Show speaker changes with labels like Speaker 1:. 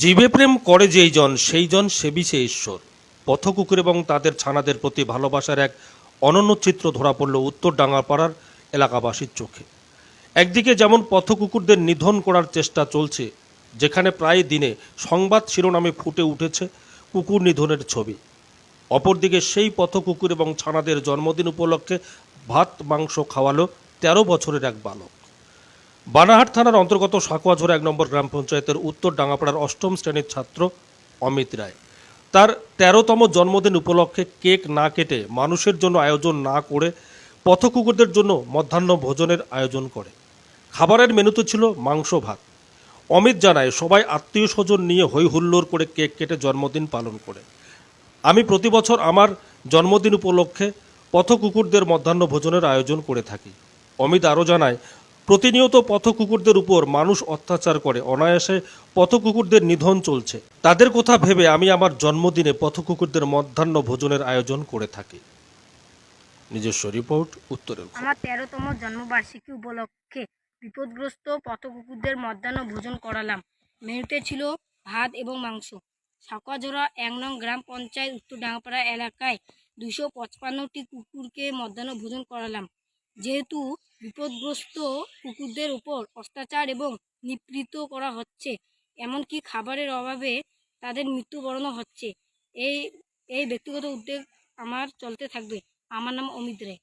Speaker 1: জীবে প্রেম করে যেই জন সেই জন সেবিছে ঈশ্বর। পথকুকুর এবং তাদের ছানাদের প্রতি ভালোবাসার এক অনন্য চিত্র ধরা পড়ল উত্তর ডাঙ্গাপাড়ার এলাকাবাসীর চোখে। একদিকে যেমন পথকুকুরদের নিধন করার চেষ্টা চলছে, যেখানে প্রায় দিনে সংবাদ শিরোনামে ফুটে উঠেছে কুকুর নিধনের ছবি। অপরদিকে সেই পথকুকুর এবং ছানাদের জন্মদিন উপলক্ষে ভাত মাংস খাওয়ালো ১৩ বছরের এক বালক। বানাহাট থানার অন্তর্গত সাকুয়াঝোড়া ১ নম্বর গ্রাম পঞ্চায়েতের উত্তর ডাঙ্গাপাড়ার অষ্টম শ্রেণীর ছাত্র অমিত রায় তার ১৩তম জন্মদিন উপলক্ষে কেক না কেটে মানুষের জন্য আয়োজন না করে পথকুকুরদের জন্য মধ্যাহ্ন ভোজনের আয়োজন করে। খাবারের মেনুতে ছিল মাংস ভাত। অমিত জানায়, সবাই আত্মীয় স্বজন নিয়ে হই হুল্লোড় করে কেক কেটে জন্মদিন পালন করে। আমি প্রতি বছর আমার জন্মদিন উপলক্ষে পথকুকুরদের মধ্যাহ্ন ভোজনের আয়োজন করে থাকি। অমিত আরও জানায়, প্রতিনিয়ত পথকুকুরদের উপর মানুষ অত্যাচার করে, অনায়াসে পথকুকুরদের নিধন চলছে। তাদের কথা ভেবে আমি আমার জন্মদিনে পথকুকুরদের মধ্যাহ্ন ভোজনের আয়োজন করে থাকি। নিজস্ব রিপোর্ট, উত্তরের খবর।
Speaker 2: আমার ১৩তম জন্মবার্ষিকী উপলক্ষে বিপদগ্রস্ত পথকুকুরদের মধ্যাহ্ন ভোজন করালাম। মেনুতে ছিল ভাত এবং মাংস। সাকুয়াঝোড়া ১ নং গ্রাম পঞ্চায়েত উত্তর ডাঙ্গাপাড়া এলাকায় ২৫৫টি কুকুরকে মধ্যাহ্ন ভোজন করালাম। যেহেতু বিপদগ্রস্ত কুকুরদের উপর অত্যাচার এবং নিপীড়িত করা হচ্ছে, এমনকি খাবারের অভাবে তাদের মৃত্যুবরণও হচ্ছে, এই ব্যক্তিগত উদ্যোগ আমার চলতে থাকবে। আমার নাম অমিত রায়।